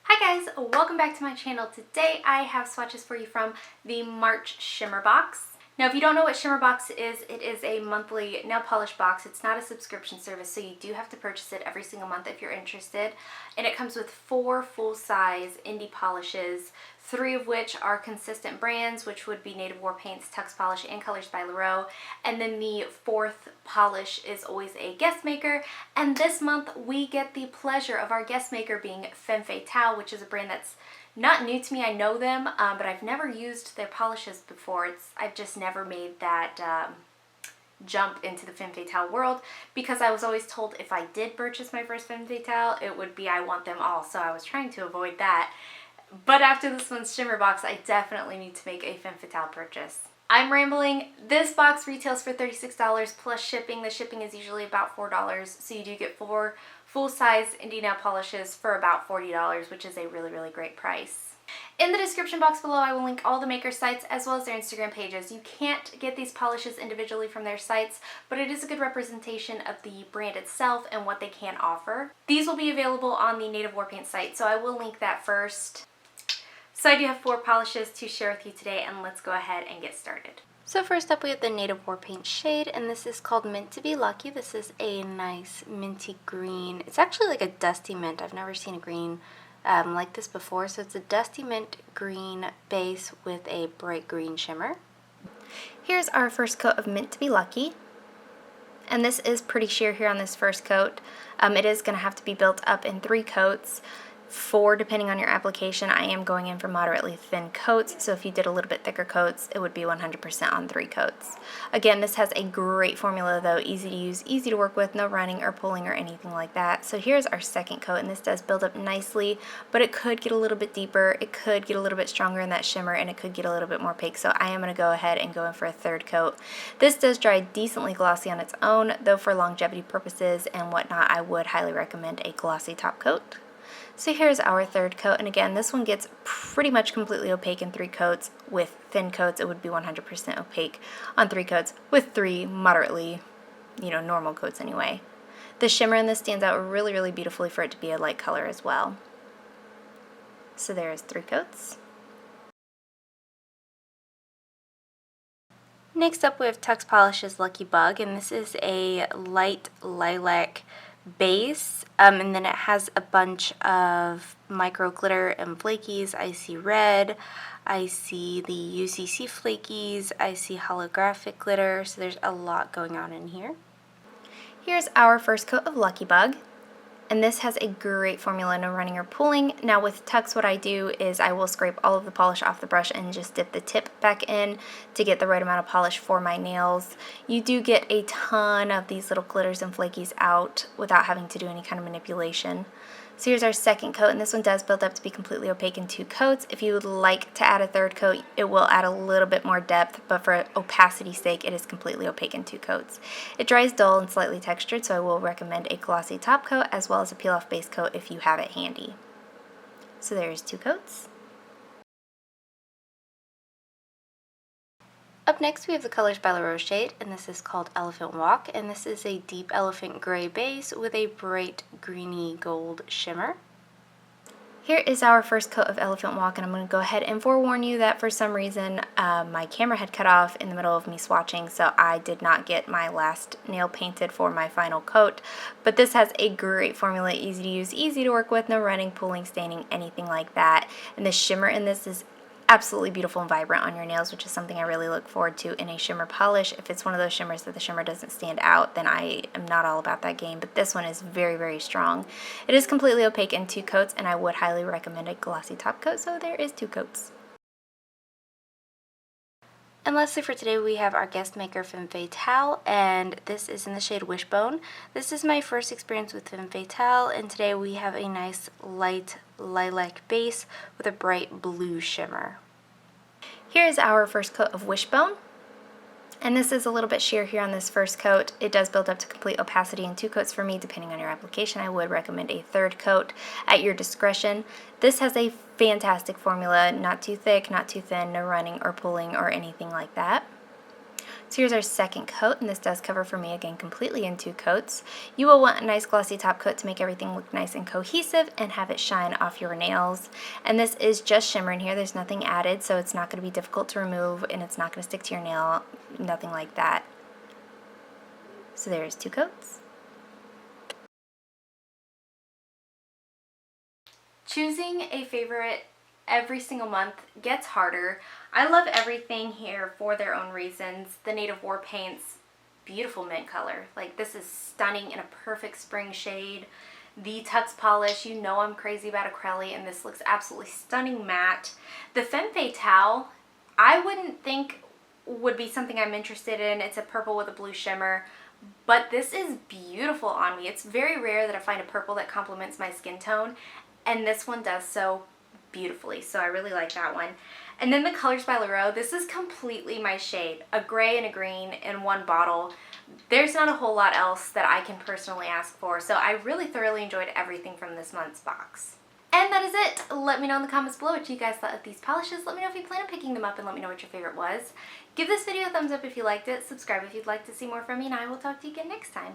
Hi guys, welcome back to my channel. Today I have swatches for you from the March Shimmer box. Now if you don't know what Shimmer box is, it is a monthly nail polish box. It's not a subscription service, so you do have to purchase it every single month if you're interested. And it comes with 4 full-size indie polishes, 3 of which are consistent brands, which would be Native War Paints, Tux Polish, and Colors by Llarowe. And then the 4th polish is always a guest maker. And this month we get the pleasure of our guest maker being Femme Fatale, which is a brand that's not new to me. I know them, but I've never used their polishes before. I've just never made that jump into the Femme Fatale world because I was always told if I did purchase my first Femme Fatale, it would be I want them all. So I was trying to avoid that. But after this one's Shimmer box, I definitely need to make a Femme Fatale purchase. I'm rambling. This box retails for $36 plus shipping. The shipping is usually about $4, so you do get 4 full-size indie nail polishes for about $40, which is a really great price. In the description box below, I will link all the maker sites as well as their Instagram pages. You can't get these polishes individually from their sites, but it is a good representation of the brand itself and what they can offer. These will be available on the Native War Paint site, so I will link that first. So I do have 4 polishes to share with you today, and let's go ahead and get started. So first up we have the Native War Paint shade, and this is called Mint to Be Lucky. This is a nice minty green. It's actually like a dusty mint. I've never seen a green like this before. So it's a dusty mint green base with a bright green shimmer. Here's our first coat of Mint to Be Lucky. And this is pretty sheer here on this first coat. It is going to have to be built up in 3 coats. 4 depending on your application. I am going in for moderately thin coats, so if you did a little bit thicker coats, it would be 100% on 3 coats. Again, this has a great formula though, easy to use, easy to work with, no running or pulling or anything like that. So here's our second coat, and this does build up nicely, but it could get a little bit deeper, it could get a little bit stronger in that shimmer, and it could get a little bit more opaque, so I am going to go ahead and go in for a 3rd coat. This does dry decently glossy on its own, though for longevity purposes and whatnot, I would highly recommend a glossy top coat. So here's our 3rd coat, and again, this one gets pretty much completely opaque in 3 coats. With thin coats, it would be 100% opaque on 3 coats. With 3 moderately, normal coats anyway. The shimmer in this stands out really beautifully for it to be a light color as well. So there's 3 coats. Next up we have Tux Polish's Lucky Bug, and this is a light lilac base, and then it has a bunch of micro glitter and flakies. I see red, I see the UCC flakies, I see holographic glitter, so there's a lot going on in here. Here's our first coat of Lucky Bug, and this has a great formula, no running or pulling. Now with Tux, what I do is I will scrape all of the polish off the brush and just dip the tip back in to get the right amount of polish for my nails. You do get a ton of these little glitters and flakies out without having to do any kind of manipulation. So here's our 2nd coat, and this one does build up to be completely opaque in 2 coats. If you would like to add a 3rd coat, it will add a little bit more depth, but for opacity's sake, it is completely opaque in 2 coats. It dries dull and slightly textured, so I will recommend a glossy top coat as well as a peel-off base coat if you have it handy. So there's 2 coats. Up next we have the Colors by Llarowe shade, and this is called Elephant Walk, and this is a deep elephant gray base with a bright greeny gold shimmer. Here is our first coat of Elephant Walk, and I'm going to go ahead and forewarn you that for some reason my camera had cut off in the middle of me swatching, so I did not get my last nail painted for my final coat. But this has a great formula, easy to use, easy to work with, no running, pulling, staining, anything like that. And the shimmer in this is absolutely beautiful and vibrant on your nails, which is something I really look forward to in a shimmer polish. If it's one of those shimmers that the shimmer doesn't stand out, then I am not all about that game, but this one is very strong. It is completely opaque in 2 coats, and I would highly recommend a glossy top coat, so there is 2 coats. And lastly for today we have our guest maker Femme Fatale, and this is in the shade Wishbone. This is my first experience with Femme Fatale, and today we have a nice light lilac base with a bright blue shimmer. Here is our first coat of Wishbone, and this is a little bit sheer here on this first coat. It does build up to complete opacity in 2 coats for me. Depending on your application, I would recommend a 3rd coat at your discretion. This has a fantastic formula, not too thick, not too thin, no running or pulling or anything like that. So here's our second coat, and this does cover for me again completely in 2 coats. You will want a nice glossy top coat to make everything look nice and cohesive and have it shine off your nails. And this is just shimmer in here, there's nothing added, so it's not going to be difficult to remove and it's not going to stick to your nail, nothing like that. So there's 2 coats. Choosing a favorite every single month gets harder. I love everything here for their own reasons. The Native War paints, beautiful mint color. Like, this is stunning in a perfect spring shade. The Tux Polish, you know I'm crazy about acrylic, and this looks absolutely stunning matte. The Femme Fatale, I wouldn't think would be something I'm interested in. It's a purple with a blue shimmer, but this is beautiful on me. It's very rare that I find a purple that complements my skin tone, and this one does so beautifully, so I really like that one. And then the Colors by Llarowe, this is completely my shade. A gray and a green in one bottle. There's not a whole lot else that I can personally ask for, so I really thoroughly enjoyed everything from this month's box. And that is it. Let me know in the comments below what you guys thought of these polishes. Let me know if you plan on picking them up, and let me know what your favorite was. Give this video a thumbs up if you liked it, subscribe if you'd like to see more from me, and I will talk to you again next time.